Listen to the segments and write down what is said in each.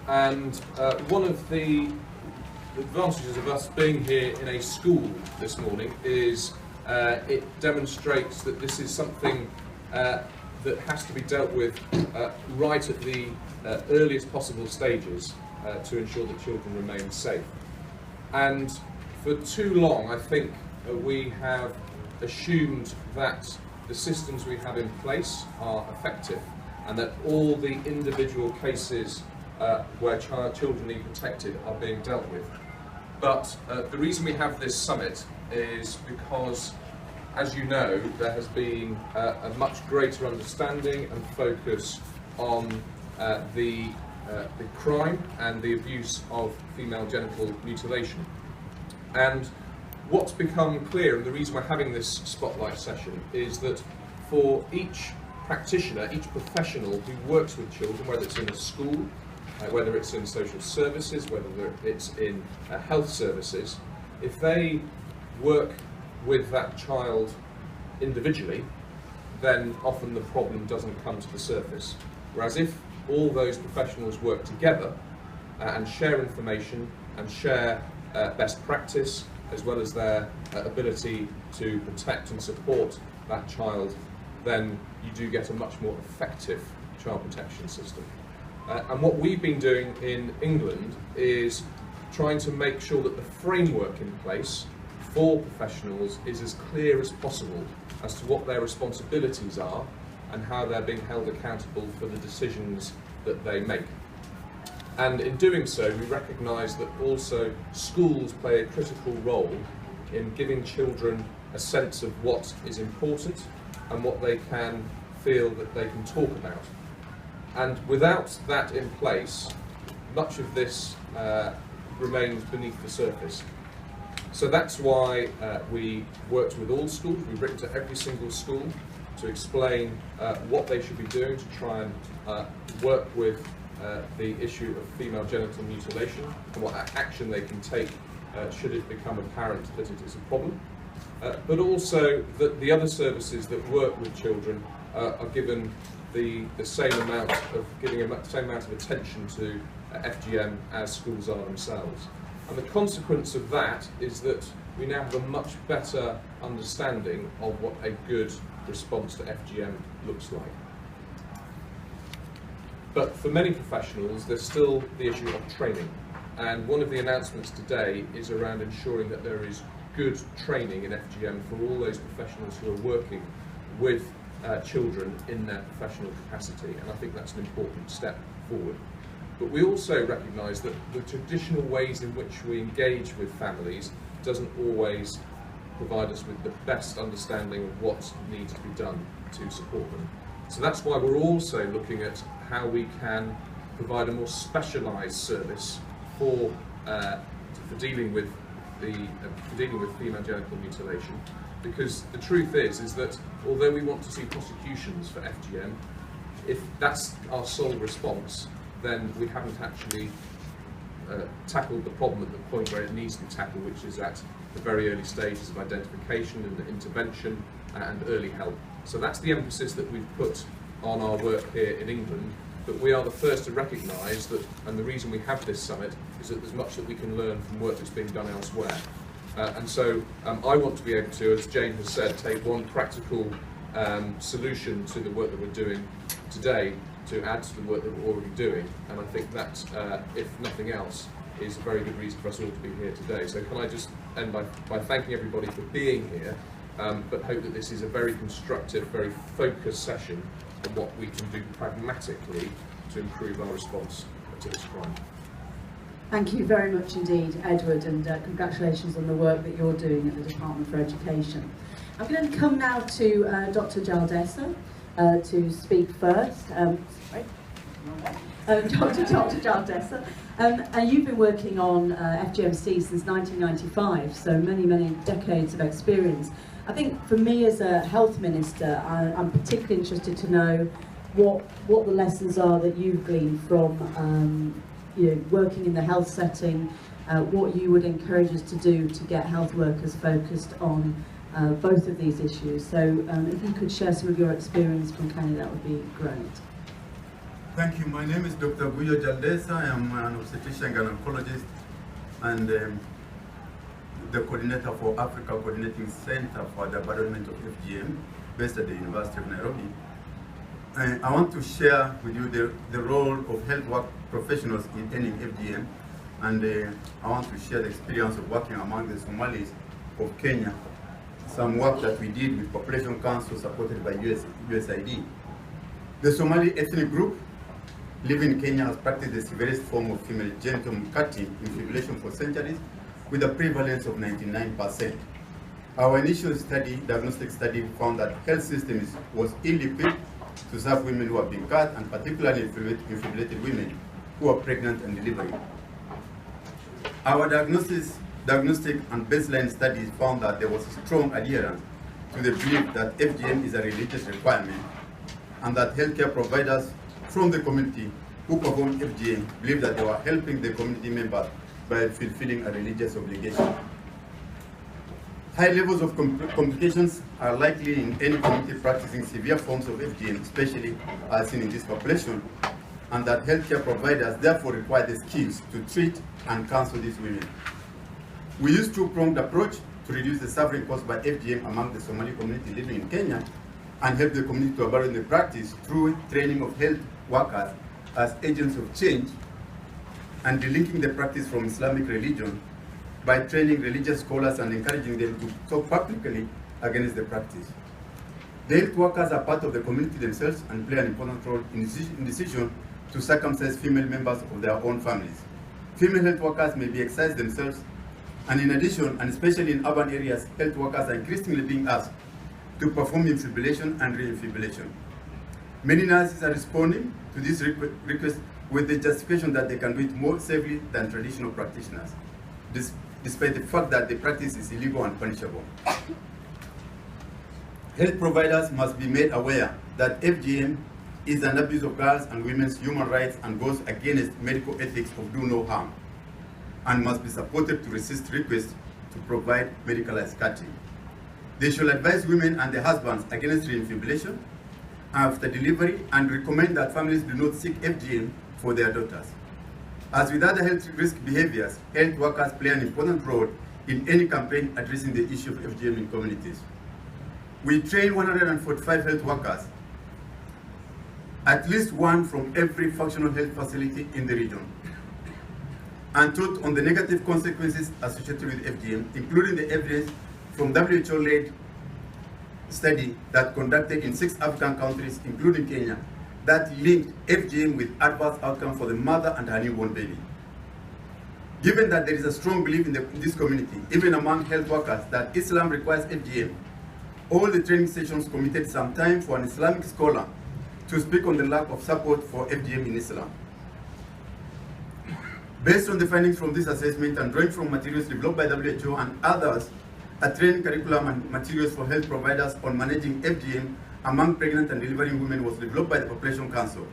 And one of the advantages of us being here in a school this morning is it demonstrates that this is something that has to be dealt with right at the earliest possible stages to ensure that children remain safe. And for too long, I think we have assumed that the systems we have in place are effective and that all the individual cases where children need protected are being dealt with. But the reason we have this summit is because, as you know, there has been a much greater understanding and focus on the crime and the abuse of female genital mutilation. And what's become clear, and the reason we're having this spotlight session, is that for each practitioner, each professional who works with children, whether it's in a school, whether it's in social services, whether it's in health services, if they work with that child individually, then often the problem doesn't come to the surface. Whereas if all those professionals work together and share information and share best practice, as well as their ability to protect and support that child, then you do get a much more effective child protection system. And what we've been doing in England is trying to make sure that the framework in place for professionals is as clear as possible as to what their responsibilities are and how they're being held accountable for the decisions that they make. And in doing so, we recognise that also schools play a critical role in giving children a sense of what is important and what they can feel that they can talk about. And without that in place, much of this remains beneath the surface. So that's why we worked with all schools. We've written to every single school to explain what they should be doing to try and work with the issue of female genital mutilation and what action they can take should it become apparent that it is a problem. But also that the other services that work with children are given the same amount of attention to FGM as schools are themselves. And the consequence of that is that we now have a much better understanding of what a good response to FGM looks like. But for many professionals, there's still the issue of training. And one of the announcements today is around ensuring that there is good training in FGM for all those professionals who are working with children in their professional capacity. And I think that's an important step forward. But we also recognise that the traditional ways in which we engage with families doesn't always provide us with the best understanding of what needs to be done to support them. So that's why we're also looking at how we can provide a more specialised service for dealing with female genital mutilation. Because the truth is that although we want to see prosecutions for FGM, if that's our sole response, then we haven't actually tackled the problem at the point where it needs to be tackled, which is at the very early stages of identification and intervention and early help. So that's the emphasis that we've put on our work here in England, but we are the first to recognise that, and the reason we have this summit is that there's much that we can learn from work that's being done elsewhere. And so I want to be able to, as Jane has said, take one practical solution to the work that we're doing today to add to the work that we're already doing. And I think that, if nothing else, is a very good reason for us all to be here today. So can I just end by thanking everybody for being here, but hope that this is a very constructive, very focused session on what we can do pragmatically to improve our response to this crime. Thank you very much indeed, Edward, and congratulations on the work that you're doing at the Department for Education. I'm going to come now to Dr. Jaldesa to speak first. Dr. Jaldesa, you've been working on FGMC since 1995, so many decades of experience. I think for me as a health minister, I'm particularly interested to know what the lessons are that you've gleaned from working in the health setting, what you would encourage us to do to get health workers focused on both of these issues. So if you could share some of your experience from Canada, that would be great. Thank you. My name is Dr. Guyo Jaldesa. I am an obstetrician gynecologist and the coordinator for Africa Coordinating Center for the Abandonment of FGM based at the University of Nairobi. I want to share with you the role of health work professionals in ending FGM, and I want to share the experience of working among the Somalis of Kenya, some work that we did with Population Council supported by USAID. The Somali ethnic group living in Kenya has practiced the severest form of female genital cutting in fibrillation for centuries with a prevalence of 99%. Our initial diagnostic study, found that health system was ill-equipped to serve women who have been cut, and particularly fibrillated women who are pregnant and delivering. Our diagnostic and baseline studies found that there was a strong adherence to the belief that FGM is a religious requirement, and that healthcare providers from the community who perform FGM believe that they were helping the community members by fulfilling a religious obligation. High levels of complications are likely in any community practicing severe forms of FGM, especially as seen in this population, and that healthcare providers therefore require the skills to treat and counsel these women. We use two-pronged approach to reduce the suffering caused by FGM among the Somali community living in Kenya and help the community to abandon the practice through training of health workers as agents of change and delinking the practice from Islamic religion by training religious scholars and encouraging them to talk publicly against the practice. The health workers are part of the community themselves and play an important role in decision to circumcise female members of their own families. Female health workers may be excised themselves, and in addition, and especially in urban areas, health workers are increasingly being asked to perform infibulation and re-infibulation. Many nurses are responding to this request with the justification that they can do it more safely than traditional practitioners, despite the fact that the practice is illegal and punishable. Health providers must be made aware that FGM is an abuse of girls' and women's human rights and goes against medical ethics of do no harm, and must be supported to resist requests to provide medicalized cutting. They should advise women and their husbands against re-infibulation after delivery and recommend that families do not seek FGM for their daughters. As with other health risk behaviors, health workers play an important role in any campaign addressing the issue of FGM in communities. We train 145 health workers, at least one from every functional health facility in the region, and taught on the negative consequences associated with FGM, including the evidence from WHO-led study that conducted in 6 African countries, including Kenya, that linked FGM with adverse outcome for the mother and her newborn baby. Given that there is a strong belief in this community, even among health workers, that Islam requires FGM, all the training sessions committed some time for an Islamic scholar to speak on the lack of support for FGM in Islam. Based on the findings from this assessment and drawing from materials developed by WHO and others, a training curriculum and materials for health providers on managing FGM among pregnant and delivering women was developed by the Population Council.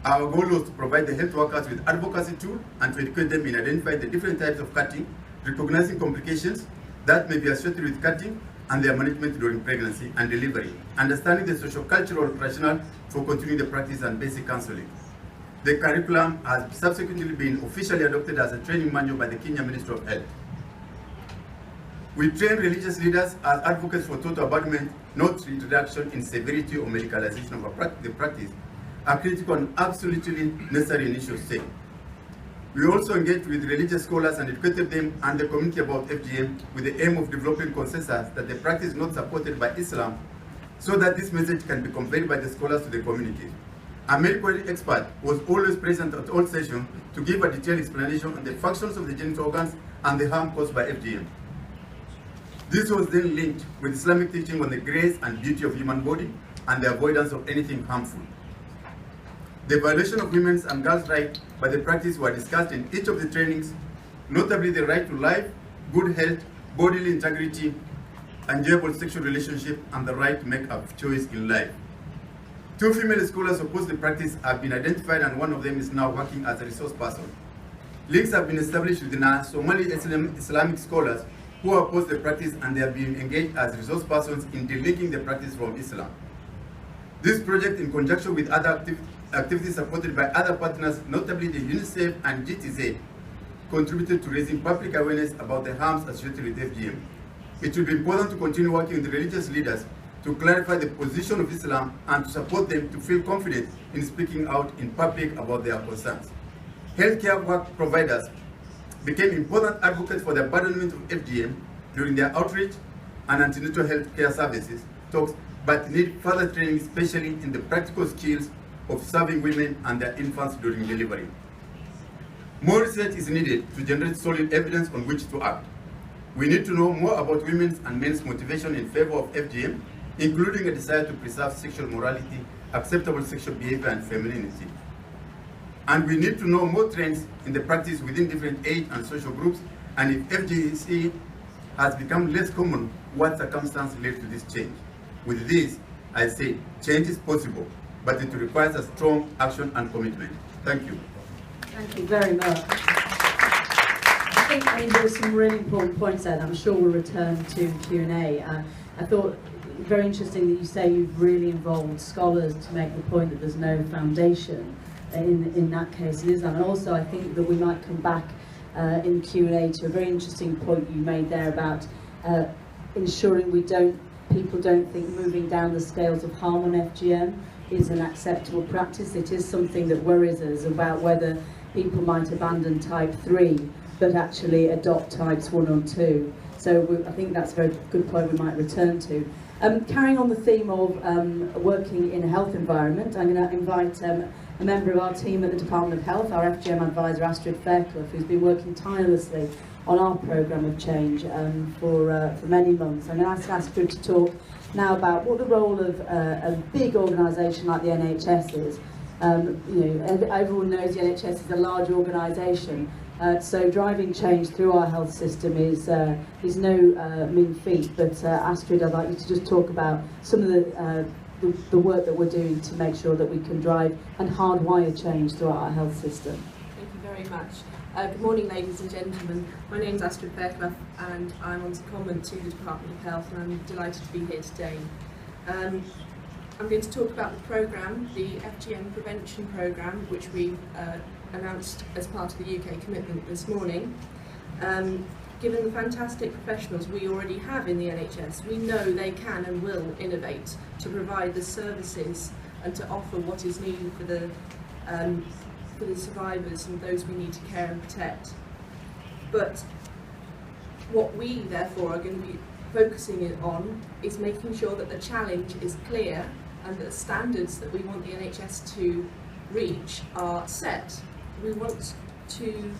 Our goal was to provide the health workers with advocacy tools and to educate them in identifying the different types of cutting, recognizing complications that may be associated with cutting and their management during pregnancy and delivery, understanding the socio-cultural rationale for continuing the practice and basic counseling. The curriculum has subsequently been officially adopted as a training manual by the Kenya Ministry of Health. We train religious leaders as advocates for total abandonment, not reduction in severity or medicalization of the practice, a critical and absolutely necessary initial step. We also engaged with religious scholars and educated them and the community about FGM with the aim of developing consensus that the practice is not supported by Islam, so that this message can be conveyed by the scholars to the community. A medical expert was always present at all sessions to give a detailed explanation on the functions of the genital organs and the harm caused by FGM. This was then linked with Islamic teaching on the grace and beauty of human body and the avoidance of anything harmful. The violation of women's and girls' rights by the practice were discussed in each of the trainings, notably the right to life, good health, bodily integrity, enjoyable sexual relationship, and the right to make a choice in life. 2 female scholars who oppose the practice have been identified, and one of them is now working as a resource person. Links have been established with the Somali Islamic scholars who oppose the practice, and they have been engaged as resource persons in delinking the practice from Islam. This project, in conjunction with other activities supported by other partners, notably the UNICEF and GTZ, contributed to raising public awareness about the harms associated with FGM. It will be important to continue working with religious leaders to clarify the position of Islam and to support them to feel confident in speaking out in public about their concerns. Healthcare work providers became important advocates for the abandonment of FGM during their outreach and antenatal health care services talks, but need further training, especially in the practical skills of serving women and their infants during delivery. More research is needed to generate solid evidence on which to act. We need to know more about women's and men's motivation in favor of FGM, including a desire to preserve sexual morality, acceptable sexual behavior, and femininity. And we need to know more trends in the practice within different age and social groups, and if FGC has become less common, what circumstances led to this change. With this, I say change is possible, but it requires a strong action and commitment. Thank you. Thank you very much. I think there were some really important points there that I'm sure we'll return to Q&A. I thought very interesting that you say you've really involved scholars to make the point that there's no foundation in that case in Islam. And also I think that we might come back in Q&A to a very interesting point you made there about ensuring people don't think moving down the scales of harm on FGM is an acceptable practice. It is something that worries us about whether people might abandon type 3 but actually adopt types 1 or 2. So I think that's a very good point we might return to. Carrying on the theme of working in a health environment, I'm going to invite a member of our team at the Department of Health, our FGM advisor Astrid Fairclough, who's been working tirelessly on our programme of change for many months. I'm going to ask Astrid to talk now about what the role of a big organisation like the NHS is. Everyone knows the NHS is a large organisation, so driving change through our health system is no mean feat. But Astrid, I'd like you to just talk about some of the work that we're doing to make sure that we can drive and hardwire change throughout our health system. Thank you very much. Good morning, ladies and gentlemen. My name is Astrid Fairclough and I'm on secondment to the Department of Health, and I'm delighted to be here today. I'm going to talk about the programme, the FGM prevention programme, which we announced as part of the UK commitment this morning. Given the fantastic professionals we already have in the NHS, we know they can and will innovate to provide the services and to offer what is needed for the survivors and those we need to care and protect. But what we therefore are going to be focusing on is making sure that the challenge is clear and that the standards that we want the NHS to reach are set. We want to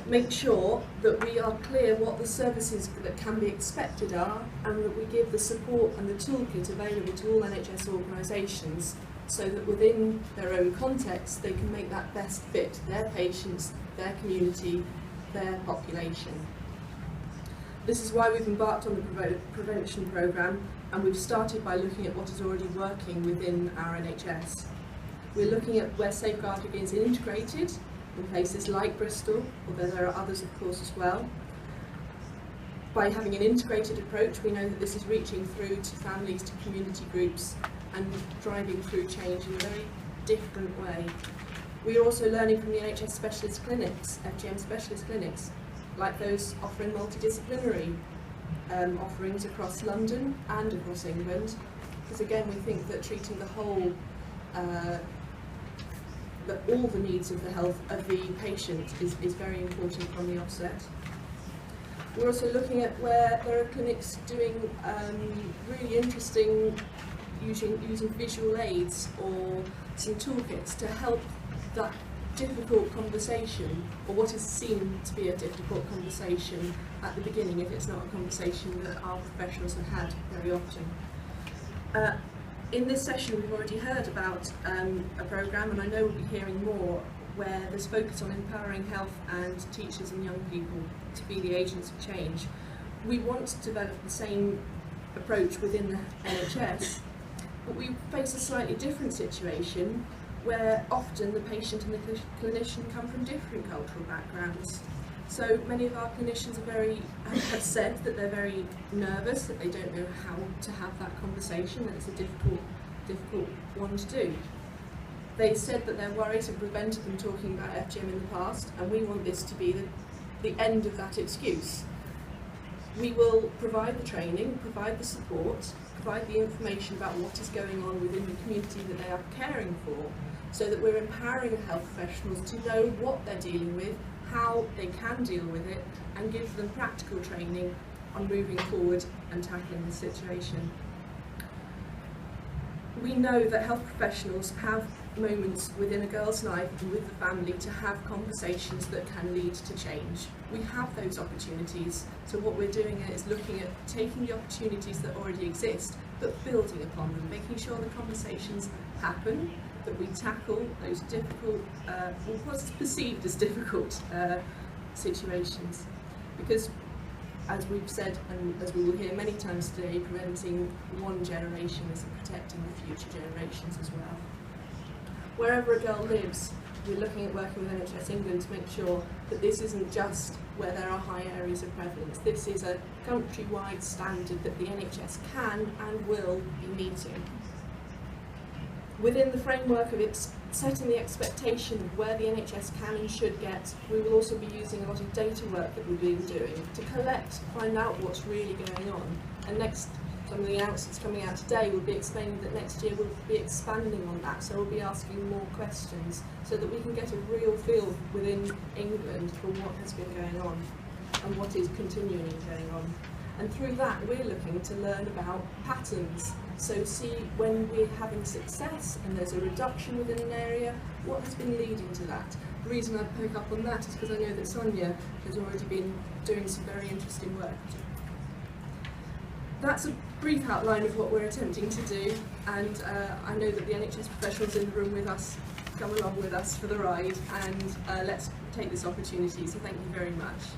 make sure that we are clear what the services that can be expected are, and that we give the support and the toolkit available to all NHS organisations so that within their own context they can make that best fit their patients, their community, their population. This is why we've embarked on the prevention programme, and we've started by looking at what is already working within our NHS. We're looking at where safeguarding is integrated in places like Bristol, although there are others of course as well. By having an integrated approach, we know that this is reaching through to families, to community groups, and driving through change in a very different way. We are also learning from the NHS specialist clinics, FGM specialist clinics, like those offering multidisciplinary offerings across London and across England, because again we think that treating the whole, all the needs of the health of the patient is very important from the offset. We're also looking at where there are clinics doing really interesting, using visual aids or some toolkits to help that difficult conversation, or what is seen to be a difficult conversation at the beginning, if it's not a conversation that our professionals have had very often. In this session we've already heard about a programme, and I know we'll be hearing more, where there's focus on empowering health and teachers and young people to be the agents of change. We want to develop the same approach within the NHS, but we face a slightly different situation where often the patient and the clinician come from different cultural backgrounds. So many of our clinicians have said that they're very nervous, that they don't know how to have that conversation, that it's a difficult one to do. They said that their worries have prevented them talking about FGM in the past, and we want this to be the end of that excuse. We will provide the training, provide the support, provide the information about what is going on within the community that they are caring for, so that we're empowering the health professionals to know what they're dealing with, how they can deal with it, and give them practical training on moving forward and tackling the situation. We know that health professionals have moments within a girl's life and with the family to have conversations that can lead to change. We have those opportunities, so what we're doing is looking at taking the opportunities that already exist but building upon them, making sure the conversations happen, that we tackle those difficult, what's perceived as difficult situations. Because as we've said, and as we will hear many times today, preventing one generation is protecting the future generations as well. Wherever a girl lives, we're looking at working with NHS England to make sure that this isn't just where there are high areas of prevalence. This is a countrywide standard that the NHS can and will be meeting. Within the framework of it setting the expectation of where the NHS can and should get, we will also be using a lot of data work that we've been doing to collect, find out what's really going on. And next, some of the announcements coming out today will be explaining that next year we'll be expanding on that, so we'll be asking more questions so that we can get a real feel within England for what has been going on and what is continuing going on. And through that we're looking to learn about patterns, so see when we're having success and there's a reduction within an area, what has been leading to that. The reason I pick up on that is because I know that Sonia has already been doing some very interesting work. That's a brief outline of what we're attempting to do, and I know that the NHS professionals in the room with us come along with us for the ride, and let's take this opportunity, so thank you very much.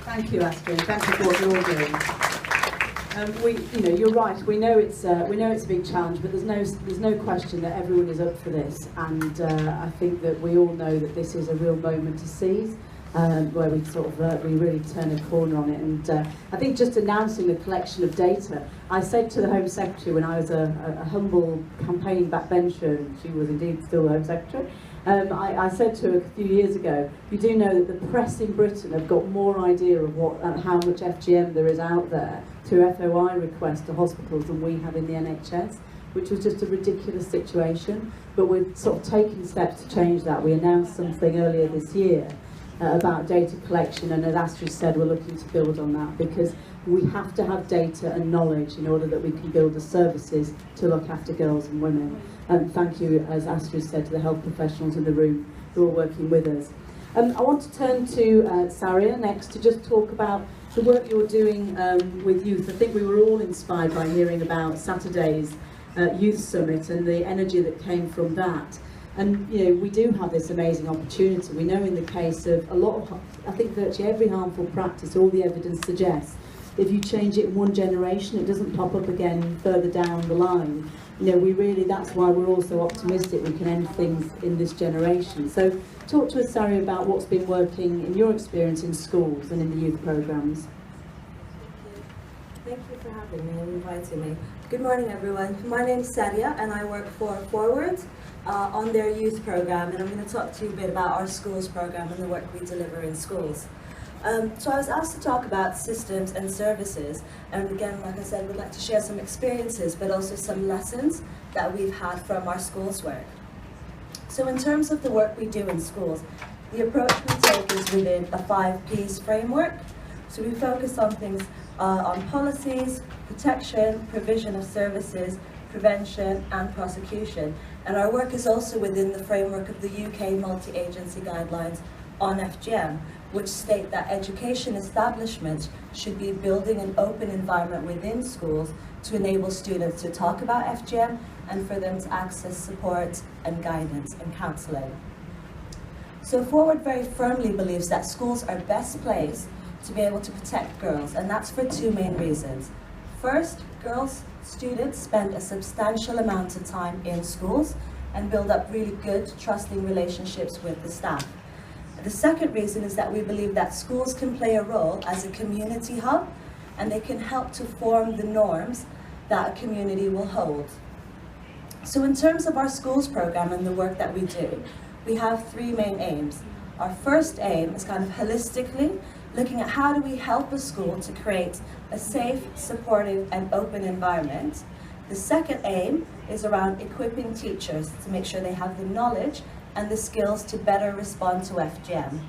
Thank you, Astrid. Thank you for what you're doing. You're right. We know it's a big challenge, but there's no question that everyone is up for this, and I think that we all know that this is a real moment to seize, where we sort of we really turn a corner on it. And I think just announcing the collection of data, I said to the Home Secretary when I was a humble campaign backbencher, and she was indeed still the Home Secretary. I said to her a few years ago, you do know that the press in Britain have got more idea of how much FGM there is out there through FOI requests to hospitals than we have in the NHS, which was just a ridiculous situation. But we're sort of taking steps to change that. We announced something earlier this year about data collection, and as Astrid said, we're looking to build on that, because we have to have data and knowledge in order that we can build the services to look after girls and women. And thank you, as Astrid said, to the health professionals in the room who are working with us. I want to turn to Saria next to just talk about the work you're doing with youth. I think we were all inspired by hearing about Saturday's Youth Summit and the energy that came from that. And we do have this amazing opportunity. We know in the case of a lot of, I think virtually every harmful practice, all the evidence suggests, if you change it in one generation, it doesn't pop up again further down the line. That's why we're also optimistic we can end things in this generation. So talk to us, Sari, about what's been working in your experience in schools and in the youth programmes. Thank you for having me and inviting me. Good morning, everyone. My name's Sadia, and I work for Forward on their youth programme, and I'm going to talk to you a bit about our schools programme and the work we deliver in schools. So I was asked to talk about systems and services, and again, like I said, we'd like to share some experiences, but also some lessons that we've had from our schools work. So in terms of the work we do in schools, the approach we take is within a 5 Ps framework. So we focus on things on policies, protection, provision of services, prevention and prosecution. And our work is also within the framework of the UK multi-agency guidelines on FGM, which state that education establishments should be building an open environment within schools to enable students to talk about FGM and for them to access support and guidance and counselling. So Forward very firmly believes that schools are best placed to be able to protect girls, and that's for 2 main reasons. First, students spend a substantial amount of time in schools and build up really good, trusting relationships with the staff. The second reason is that we believe that schools can play a role as a community hub, and they can help to form the norms that a community will hold. So in terms of our schools program and the work that we do, we have three main aims. Our first aim is kind of holistically looking at how do we help a school to create a safe, supportive and open environment. The second aim is around equipping teachers to make sure they have the knowledge and the skills to better respond to FGM.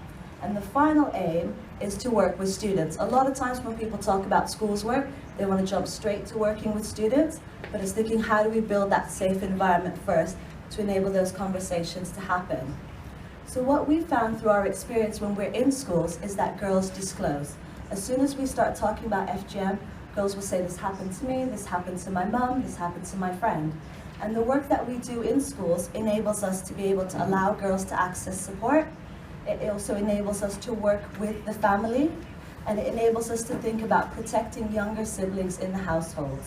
And the final aim is to work with students. A lot of times when people talk about schools work, they want to jump straight to working with students, but it's thinking how do we build that safe environment first to enable those conversations to happen. So what we found through our experience when we're in schools is that girls disclose. As soon as we start talking about FGM, girls will say, this happened to me, this happened to my mum, this happened to my friend. And the work that we do in schools enables us to be able to allow girls to access support. It also enables us to work with the family, and it enables us to think about protecting younger siblings in the household.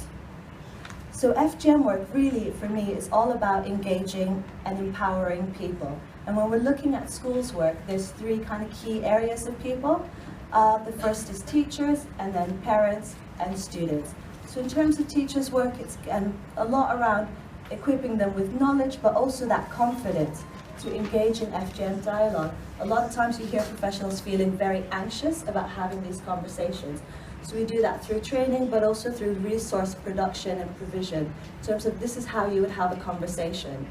So FGM work really, for me, is all about engaging and empowering people. And when we're looking at schools work, there's three kind of key areas of people. The first is teachers, and then parents and students. So in terms of teachers work, it's a lot around equipping them with knowledge, but also that confidence to engage in FGM dialogue. A lot of times you hear professionals feeling very anxious about having these conversations. So we do that through training, but also through resource production and provision, in terms of this is how you would have a conversation.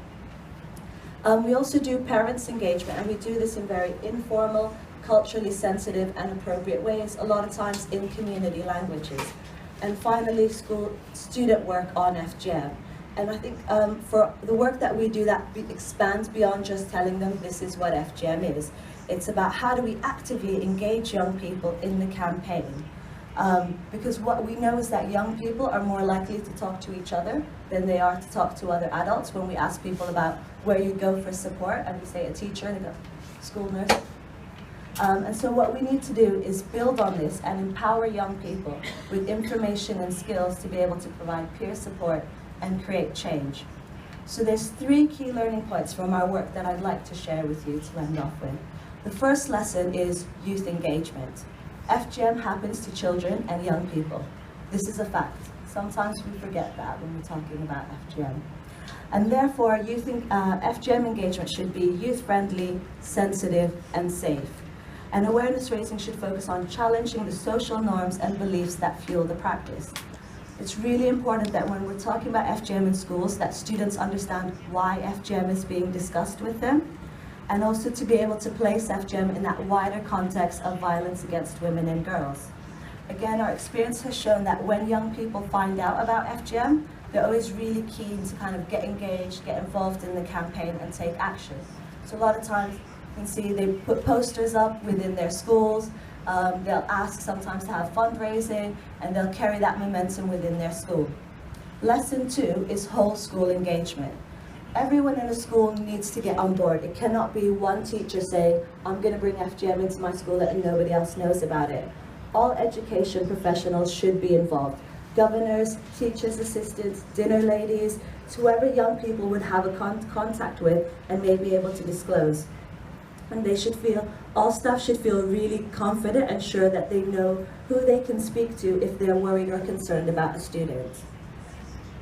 We also do parents engagement, and we do this in very informal, culturally sensitive and appropriate ways, a lot of times in community languages. And finally, student work on FGM. And I think for the work that we do, that expands beyond just telling them this is what FGM is. It's about how do we actively engage young people in the campaign. Because what we know is that young people are more likely to talk to each other than they are to talk to other adults. When we ask people about where you go for support, and we say a teacher, they go, school nurse. And so what we need to do is build on this and empower young people with information and skills to be able to provide peer support and create change. So there's three key learning points from our work that I'd like to share with you to end off with. The first lesson is youth engagement. FGM happens to children and young people. This is a fact. Sometimes we forget that when we're talking about FGM. And therefore, FGM engagement should be youth-friendly, sensitive, and safe. And awareness raising should focus on challenging the social norms and beliefs that fuel the practice. It's really important that when we're talking about FGM in schools, that students understand why FGM is being discussed with them, and also to be able to place FGM in that wider context of violence against women and girls. Again, our experience has shown that when young people find out about FGM, they're always really keen to kind of get engaged, get involved in the campaign and take action. So a lot of times you can see they put posters up within their schools, they'll ask sometimes to have fundraising, and they'll carry that momentum within their school. Lesson 2 is whole school engagement. Everyone in a school needs to get on board. It cannot be one teacher saying, I'm going to bring FGM into my school and nobody else knows about it. All education professionals should be involved. Governors, teachers' assistants, dinner ladies, whoever young people would have a contact with and may be able to disclose. And they should feel, all staff should feel really confident and sure that they know who they can speak to if they're worried or concerned about a student.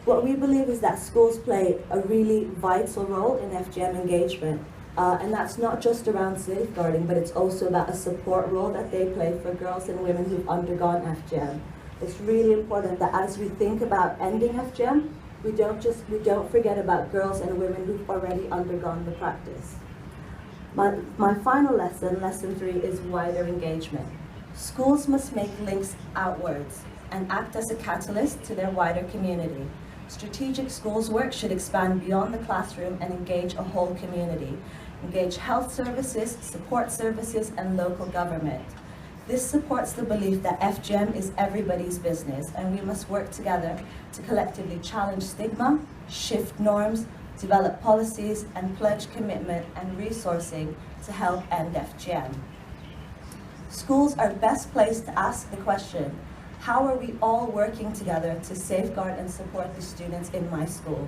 What we believe is that schools play a really vital role in FGM engagement. And that's not just around safeguarding, but it's also about a support role that they play for girls and women who've undergone FGM. It's really important that as we think about ending FGM, we don't forget about girls and women who've already undergone the practice. My final lesson, lesson 3, is wider engagement. Schools must make links outwards and act as a catalyst to their wider community. Strategic schools work should expand beyond the classroom and engage a whole community. Engage health services, support services, and local government. This supports the belief that FGM is everybody's business, and we must work together to collectively challenge stigma, shift norms, develop policies, and pledge commitment and resourcing to help end FGM. Schools are best placed to ask the question, how are we all working together to safeguard and support the students in my school?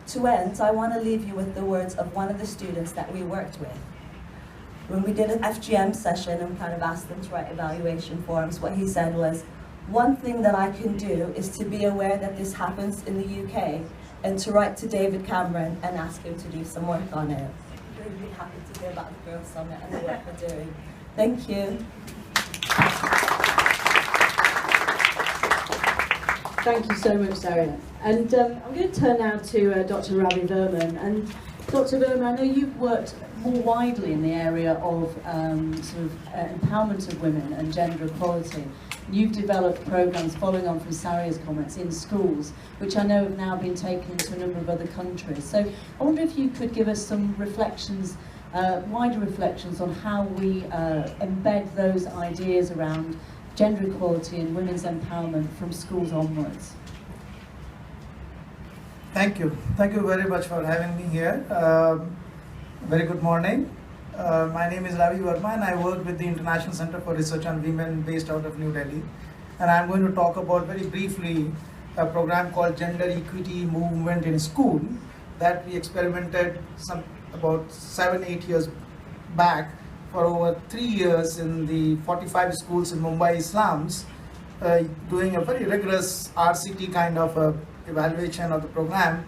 To end, I want to leave you with the words of one of the students that we worked with. When we did an FGM session and kind of asked them to write evaluation forms, what he said was, one thing that I can do is to be aware that this happens in the UK and to write to David Cameron and ask him to do some work on it. I'm really happy to hear about the Girls' Summit and the work we're doing. Thank you. Thank you so much, Daria. And I'm going to turn now to Dr. Ravi Verman. And Dr. Verman, I know you've worked more widely in the area of empowerment of women and gender equality. You've developed programs following on from Saria's comments in schools, which I know have now been taken to a number of other countries. So I wonder if you could give us some reflections, wider reflections on how we embed those ideas around gender equality and women's empowerment from schools onwards. Thank you. Thank you very much for having me here. Very good morning. My name is Ravi Verma and I work with the International Center for Research on Women based out of New Delhi. And I'm going to talk about very briefly a program called Gender Equity Movement in School that we experimented about 7-8 years back for over 3 years in the 45 schools in Mumbai slums, doing a very rigorous RCT kind of evaluation of the program,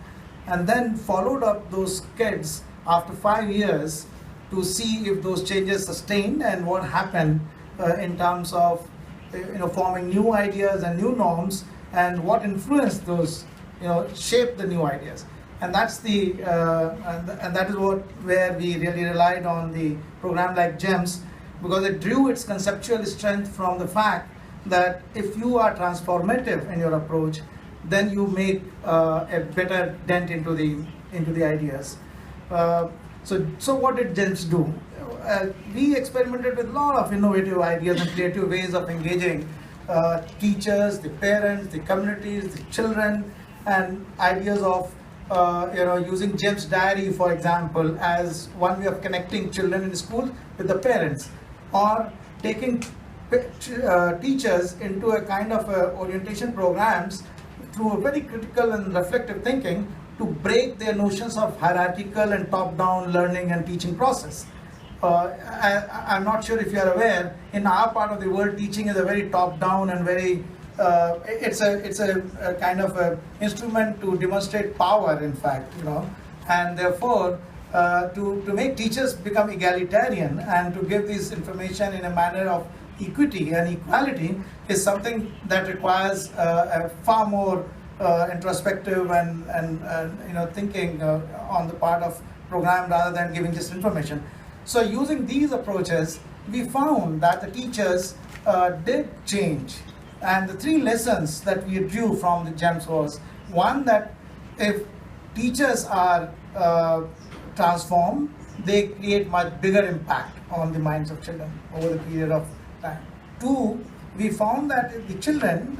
and then followed up those kids after 5 years to see if those changes sustained and what happened in terms of forming new ideas and new norms, and what influenced those, shaped the new ideas. And that's the and that is where we really relied on the program like GEMS, because it drew its conceptual strength from the fact that if you are transformative in your approach, then you make a better dent into the ideas. So what did GEMS do? We experimented with a lot of innovative ideas and creative ways of engaging teachers, the parents, the communities, the children, and ideas of using GEMS diary, for example, as one way of connecting children in school with the parents, or taking teachers into a kind of orientation programs through a very critical and reflective thinking to break their notions of hierarchical and top-down learning and teaching process. I'm not sure if you are aware, in our part of the world, teaching is a very top-down and very it's a kind of a instrument to demonstrate power, in fact, and therefore to make teachers become egalitarian and to give this information in a manner of equity and equality is something that requires a far more introspective and thinking on the part of program rather than giving just information. So using these approaches, we found that the teachers did change. And the 3 lessons that we drew from the GEMS was, one, that if teachers are transformed, they create much bigger impact on the minds of children over the period of time. 2, we found that the children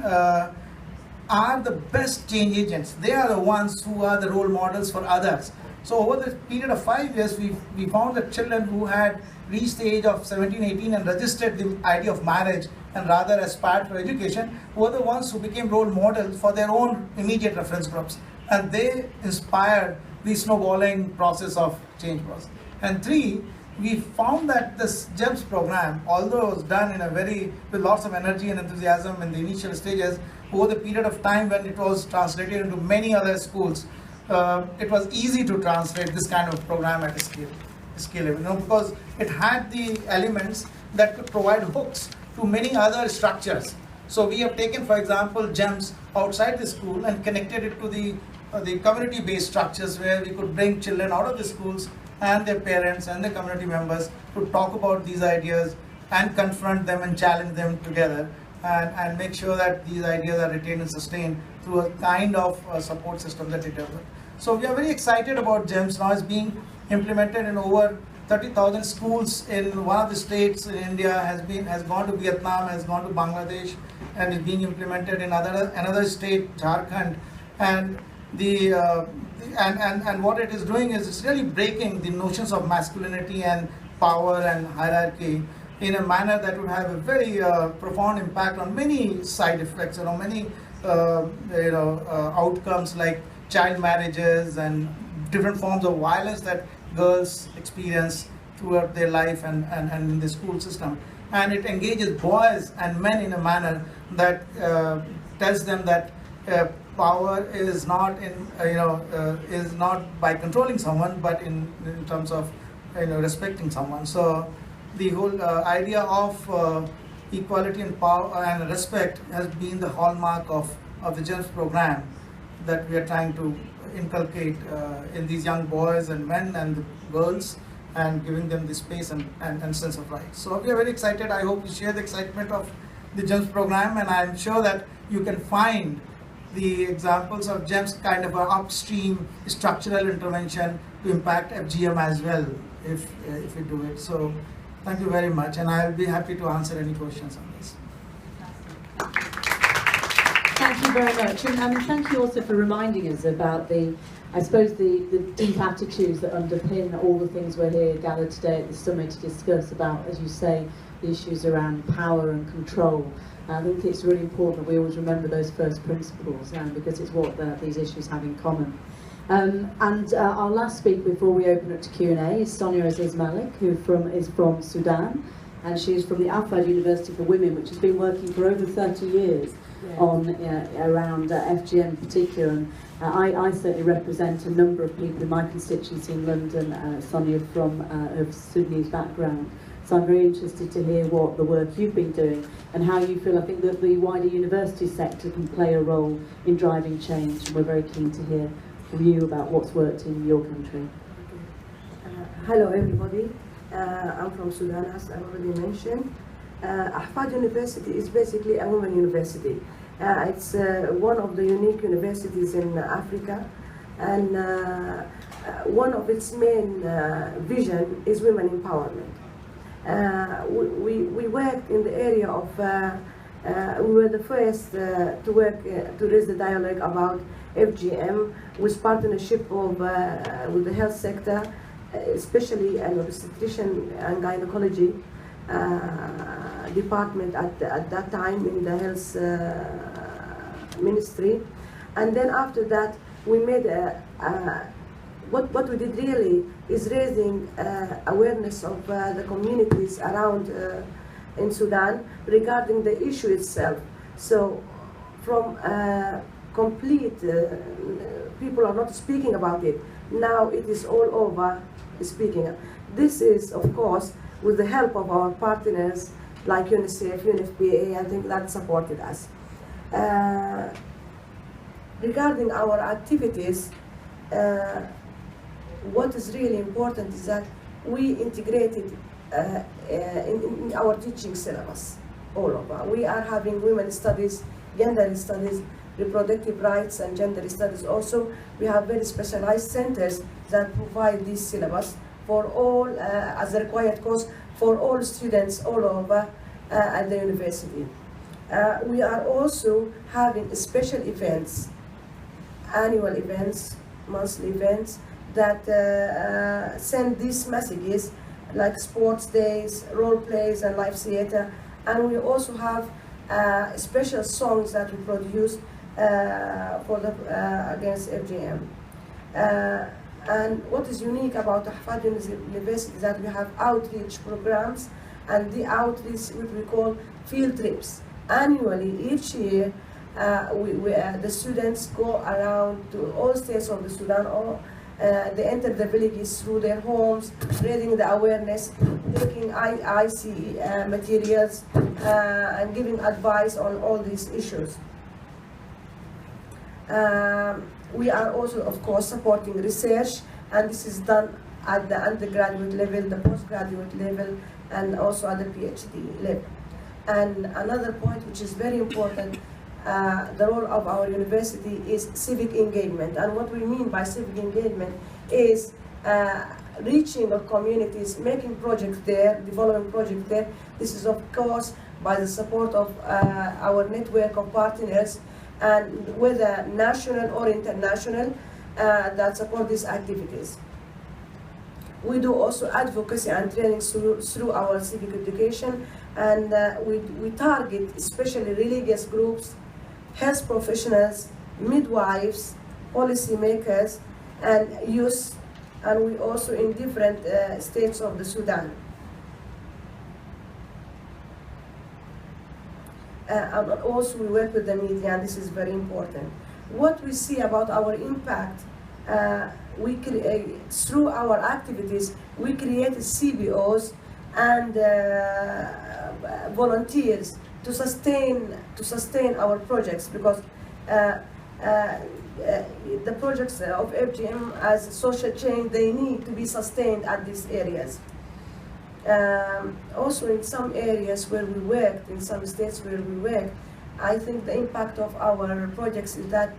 are the best change agents. They are the ones who are the role models for others. So over the period of 5 years, we found that children who had reached the age of 17, 18 and registered the idea of marriage and rather aspired for education were the ones who became role models for their own immediate reference groups. And they inspired the snowballing process of change process. And 3, we found that this GEMS program, although it was done with lots of energy and enthusiasm in the initial stages, over the period of time when it was translated into many other schools, it was easy to translate this kind of program at a scale level, because it had the elements that could provide hooks to many other structures. So we have taken, for example, GEMS outside the school and connected it to the community-based structures where we could bring children out of the schools and their parents and the community members to talk about these ideas and confront them and challenge them together and make sure that these ideas are retained and sustained through a kind of support system that we develop. So we are very excited about GEMS. Now it's being implemented in over 30,000 schools in one of the states in India, has gone to Vietnam, has gone to Bangladesh, and is being implemented in another state, Jharkhand. And and what it is doing is it's really breaking the notions of masculinity and power and hierarchy in a manner that would have a very profound impact on many side effects, many outcomes like child marriages and different forms of violence that girls experience throughout their life and in the school system. And it engages boys and men in a manner that tells them that power is not in is not by controlling someone, but in terms of respecting someone. So the whole idea of equality and power and respect has been the hallmark of the GEMS program that we are trying to inculcate in these young boys and men and the girls, and giving them the space and sense of rights. So we are very excited. I hope you share the excitement of the GEMS program, and I'm sure that you can find the examples of GEMS kind of an upstream structural intervention to impact FGM as well if we do it. So thank you very much, and I'll be happy to answer any questions on this. Thank you very much, and thank you also for reminding us about the deep attitudes that underpin all the things we're here gathered today at the summit to discuss about, as you say, the issues around power and control. I think it's really important that we always remember those first principles, because it's what these issues have in common. Our last speaker before we open up to Q&A is Sonia Aziz Malik, who is from Sudan, and she's from the Alfred University for Women, which has been working for over 30 years on around FGM in particular. And I certainly represent a number of people in my constituency in London, Sonia from of Sudanese background. So I'm very interested to hear what the work you've been doing and how you feel. I think that the wider university sector can play a role in driving change, and we're very keen to hear from you about what's worked in your country. Hello everybody, I'm from Sudan, as I already mentioned. Ahfad University is basically a women university. It's one of the unique universities in Africa, and one of its main vision is women empowerment. We worked in the area of, we were the first to work to raise the dialogue about FGM with partnership of with the health sector, especially an obstetrician and gynecology department at that time in the health ministry. And then after that we made what we did really is raising awareness of the communities around in Sudan regarding the issue itself. So from complete people are not speaking about it, now it is all over speaking. This is of course with the help of our partners like UNICEF, UNFPA, I think that supported us. Regarding our activities, what is really important is that we integrated in our teaching syllabus all over. We are having women studies, gender studies, reproductive rights and gender studies also. We have very specialized centers that provide this syllabus for all, as a required course for all students all over at the university. We are also having special events, annual events, monthly events that send these messages like sports days, role plays and live theater. And we also have special songs that we produce for the against FGM. And what is unique about Ahfad University is that we have outreach programs, and the outreach which we call field trips. Annually, each year, the students go around to all states of the Sudan, or they enter the villages through their homes, raising the awareness, taking ICE materials, and giving advice on all these issues. We are also, of course, supporting research, and this is done at the undergraduate level, the postgraduate level, and also at the PhD level. And another point which is very important, the role of our university is civic engagement. And what we mean by civic engagement is reaching our communities, making projects there, developing projects there. This is, of course, by the support of our network of partners, and whether national or international, that support these activities. We do also advocacy and training through our civic education, and we target especially religious groups, health professionals, midwives, policymakers, and youth, and we also in different states of the Sudan. And also we work with the media, and this is very important. what we see about our impact, through our activities, we create CBOs and volunteers to sustain our projects, because the projects of FGM as social change, they need to be sustained at these areas. Also in some areas where we work, in some states where we work, I think the impact of our projects is that